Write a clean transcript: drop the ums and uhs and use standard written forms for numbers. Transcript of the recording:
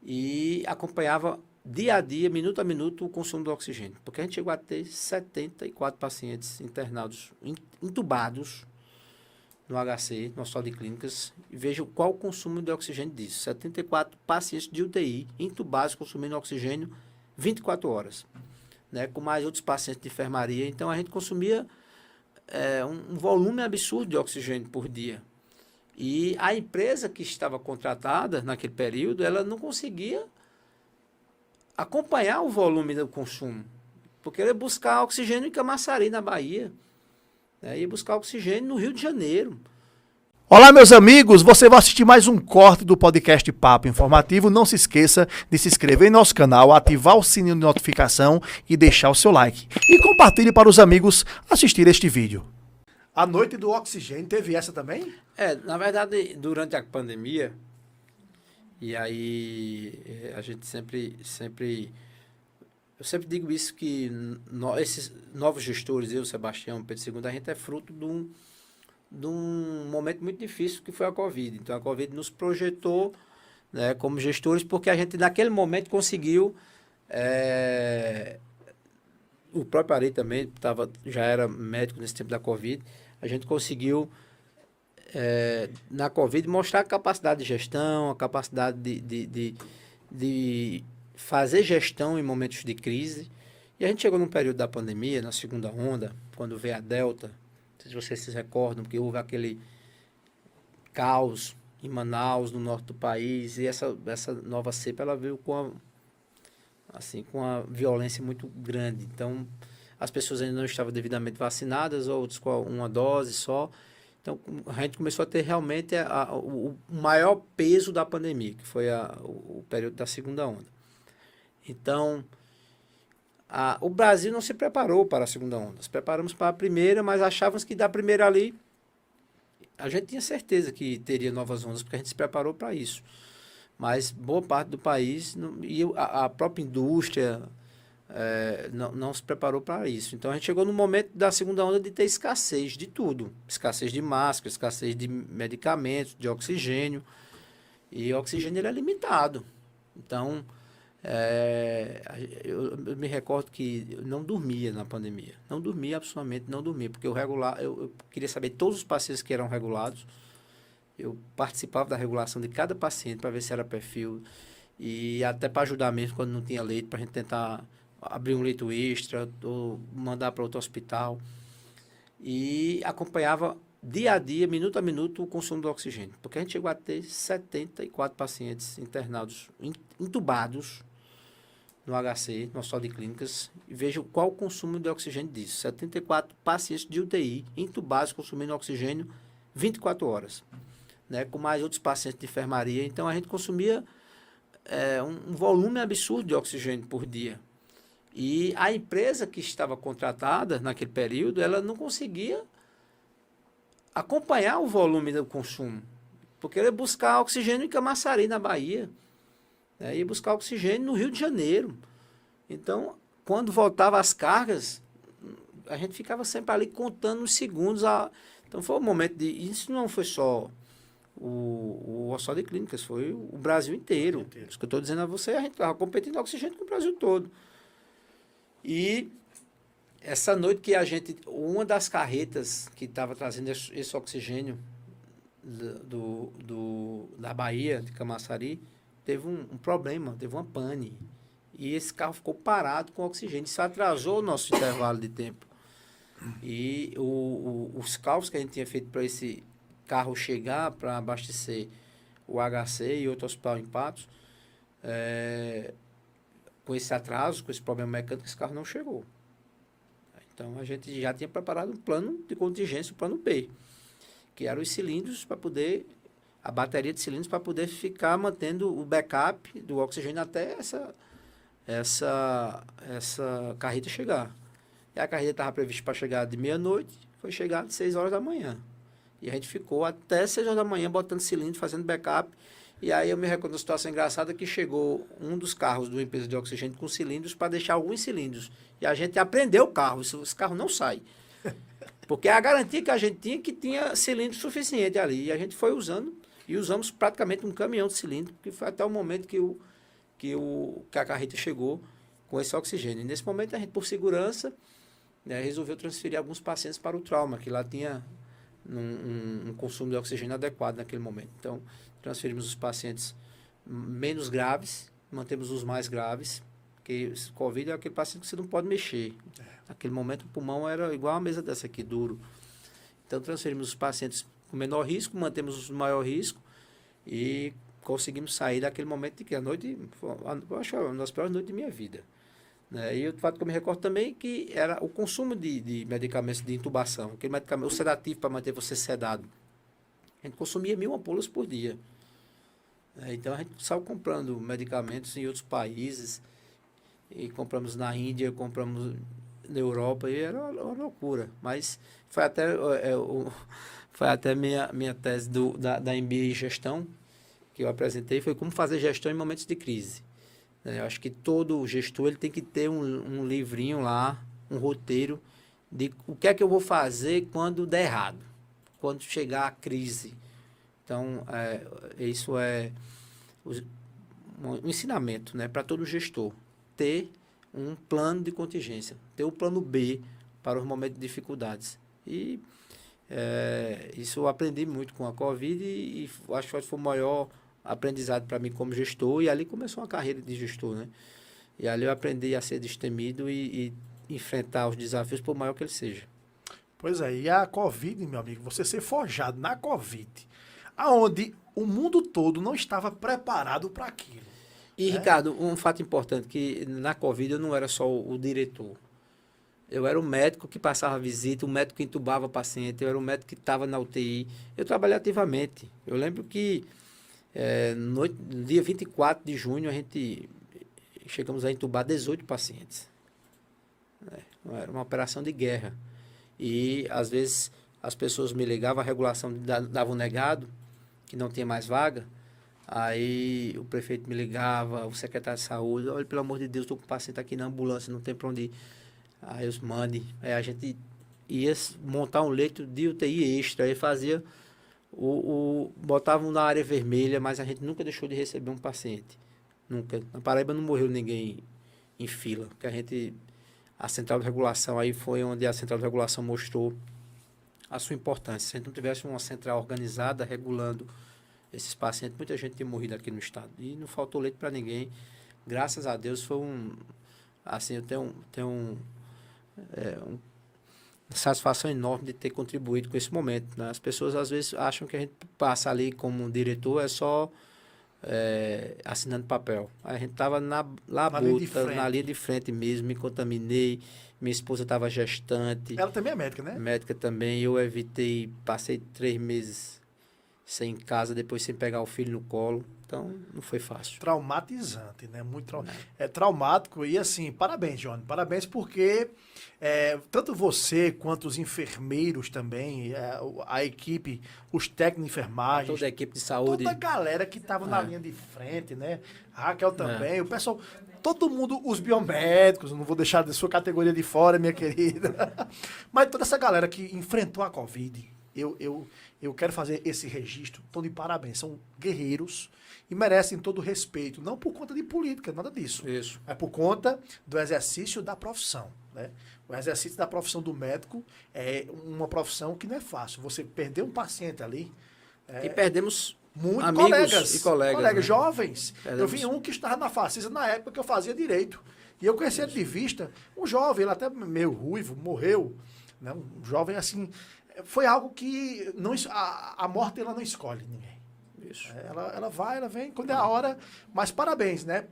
e acompanhava dia a dia, minuto a minuto, o consumo do oxigênio. Porque a gente chegou a ter 74 pacientes internados, entubados no HC, no Hospital de Clínicas, e veja qual o consumo de oxigênio disso. 74 pacientes de UTI, entubados, consumindo oxigênio 24 horas, né, com mais outros pacientes de enfermaria. Então, a gente consumia um volume absurdo de oxigênio por dia. E a empresa que estava contratada naquele período, ela não conseguia acompanhar o volume do consumo, porque ele ia buscar oxigênio em Camaçari, na Bahia, né? Ia buscar oxigênio no Rio de Janeiro. Olá, meus amigos, você vai assistir mais um corte do podcast Papo Informativo. Não se esqueça de se inscrever em nosso canal, ativar o sininho de notificação e deixar o seu like. E compartilhe para os amigos assistir este vídeo. A noite do oxigênio teve essa também? Na verdade, durante a pandemia, e aí a gente eu sempre digo isso, que esses novos gestores, eu, Sebastião, Pedro II, a gente é fruto de um momento muito difícil que foi a Covid. Então, a Covid nos projetou, né, como gestores, porque a gente, naquele momento, conseguiu... o próprio Ari também já era médico nesse tempo da Covid. A gente conseguiu, na Covid, mostrar a capacidade de gestão, a capacidade de fazer gestão em momentos de crise. E a gente chegou num período da pandemia, na segunda onda, quando veio a Delta. Não sei se vocês se recordam, que houve aquele caos em Manaus, no norte do país, e essa nova cepa, ela veio com a violência muito grande. Então, as pessoas ainda não estavam devidamente vacinadas, outros com uma dose só. Então, a gente começou a ter realmente o maior peso da pandemia, que foi o período da segunda onda. Então, o Brasil não se preparou para a segunda onda. Nos preparamos para a primeira, mas achávamos que da primeira ali, a gente tinha certeza que teria novas ondas, porque a gente se preparou para isso. Mas boa parte do país e a própria indústria não se preparou para isso. Então, a gente chegou no momento da segunda onda de ter escassez de tudo. Escassez de máscara, escassez de medicamentos, de oxigênio. E o oxigênio ele é limitado. Então, eu me recordo que eu não dormia na pandemia. Não dormia, absolutamente não dormia. Porque eu queria saber todos os pacientes que eram regulados. Eu participava da regulação de cada paciente para ver se era perfil e até para ajudar mesmo quando não tinha leito, para a gente tentar abrir um leito extra ou mandar para outro hospital. E acompanhava dia a dia, minuto a minuto, o consumo do oxigênio. Porque a gente chegou a ter 74 pacientes internados, entubados no HC, no Hospital de Clínicas, e veja qual o consumo de oxigênio disso. 74 pacientes de UTI, entubados, consumindo oxigênio 24 horas. Né, com mais outros pacientes de enfermaria. Então, a gente consumia um volume absurdo de oxigênio por dia. E a empresa que estava contratada naquele período, ela não conseguia acompanhar o volume do consumo, porque ela ia buscar oxigênio em Camaçari, na Bahia, né, ia buscar oxigênio no Rio de Janeiro. Então, quando voltava as cargas, a gente ficava sempre ali contando os segundos. Então, foi um momento de... Isso não foi só o Hospital de Clínicas, foi o Brasil inteiro. Isso que eu estou dizendo a você, a gente estava competindo oxigênio com o Brasil todo. E essa noite que uma das carretas que estava trazendo esse oxigênio da Bahia, de Camaçari, teve um problema, teve uma pane. E esse carro ficou parado com oxigênio. Isso atrasou o nosso intervalo de tempo. E os cálculos que a gente tinha feito para esse carro chegar para abastecer o HC e outro hospital em Patos, com esse atraso, com esse problema mecânico, esse carro não chegou. Então, a gente já tinha preparado um plano de contingência, um plano B, que eram os cilindros para poder, a bateria de cilindros para poder ficar mantendo o backup do oxigênio até essa carreta chegar. E a carreta estava prevista para chegar de meia-noite, foi chegar de 6 horas da manhã. E a gente ficou até 6 horas da manhã botando cilindro, fazendo backup. E aí eu me recordo de uma situação engraçada que chegou um dos carros de uma empresa de oxigênio com cilindros para deixar alguns cilindros. E a gente aprendeu o carro, esse carro não sai. Porque a garantia que a gente tinha que tinha cilindro suficiente ali. E a gente foi usando, e usamos praticamente um caminhão de cilindro, que foi até o momento que que a carreta chegou com esse oxigênio. E nesse momento, a gente, por segurança, né, resolveu transferir alguns pacientes para o trauma, que lá tinha um consumo de oxigênio adequado naquele momento. Então, transferimos os pacientes menos graves, mantemos os mais graves, porque Covid é aquele paciente que você não pode mexer. Naquele momento, o pulmão era igual a mesa dessa aqui, duro. Então, transferimos os pacientes com menor risco, mantemos os maior risco e conseguimos sair daquele momento de que a noite, eu acho, uma das piores noites de minha vida. Né? E o fato que eu me recordo também que era o consumo de medicamentos de intubação, aquele medicamento, o sedativo para manter você sedado. A gente consumia 1.000 ampolas por dia. Então, a gente saiu comprando medicamentos em outros países, e compramos na Índia, compramos na Europa, e era uma loucura. Mas foi até minha tese da MBA em gestão, que eu apresentei, foi como fazer gestão em momentos de crise. Eu acho que todo gestor ele tem que ter um livrinho lá, um roteiro, de o que é que eu vou fazer quando der errado, quando chegar a crise. Então, isso é um ensinamento, né, para todo gestor. Ter um plano de contingência, ter o plano B para os momentos de dificuldades. E isso eu aprendi muito com a Covid e acho que foi o maior aprendizado para mim como gestor. E ali começou uma carreira de gestor, né? E ali eu aprendi a ser destemido e enfrentar os desafios, por maior que ele seja. Pois é, e a Covid, meu amigo, você ser forjado na Covid, aonde o mundo todo não estava preparado para aquilo. E, Ricardo, um fato importante, que na Covid eu não era só o diretor. Eu era o médico que passava visita, o médico que entubava paciente, eu era o médico que estava na UTI. Eu trabalhei ativamente. Eu lembro que no dia 24 de junho a gente chegamos a entubar 18 pacientes. Era uma operação de guerra. E, às vezes, as pessoas me ligavam, a regulação dava um negado, que não tinha mais vaga. Aí o prefeito me ligava, o secretário de saúde, olha, pelo amor de Deus, estou com um paciente aqui na ambulância, não tem para onde ir. Aí os mande. Aí a gente ia montar um leito de UTI extra, aí fazia botavam na área vermelha, mas a gente nunca deixou de receber um paciente. Nunca. Na Paraíba não morreu ninguém em fila, porque a central de regulação, aí foi onde a central de regulação mostrou a sua importância. Se a gente não tivesse uma central organizada, regulando esses pacientes, muita gente tinha morrido aqui no estado. E não faltou leite para ninguém. Graças a Deus foi assim, eu tenho uma satisfação enorme de ter contribuído com esse momento. Né? As pessoas às vezes acham que a gente passa ali como diretor é só assinando papel. A gente estava na linha de frente mesmo, me contaminei, minha esposa estava gestante. Ela também é médica, né? Médica também, eu passei 3 meses sem em casa, depois sem pegar o filho no colo. Então, não foi fácil. Traumatizante, né? Muito traumático. E assim, parabéns, Johnny. Parabéns porque tanto você quanto os enfermeiros também, a equipe, os técnicos de enfermagem. Toda a equipe de saúde. Toda a galera que estava na linha de frente, né? A Raquel também, o pessoal, todo mundo, os biomédicos, não vou deixar de sua categoria de fora, minha querida. Mas toda essa galera que enfrentou a Covid, eu quero fazer esse registro. Estão de parabéns. São guerreiros e merecem todo o respeito. Não por conta de política, nada disso. Isso. É por conta do exercício da profissão. Né? O exercício da profissão do médico é uma profissão que não é fácil. Você perder um paciente ali... E perdemos muitos amigos e colegas, né? Jovens. Perdemos. Eu vi um que estava na Facisa na época que eu fazia direito. E eu conheci ele de vista. Um jovem, ele até meio ruivo, morreu. Né? Um jovem assim... Foi algo que a morte ela não escolhe ninguém. Isso. Ela vai, ela vem, quando é a hora. Mas parabéns, né?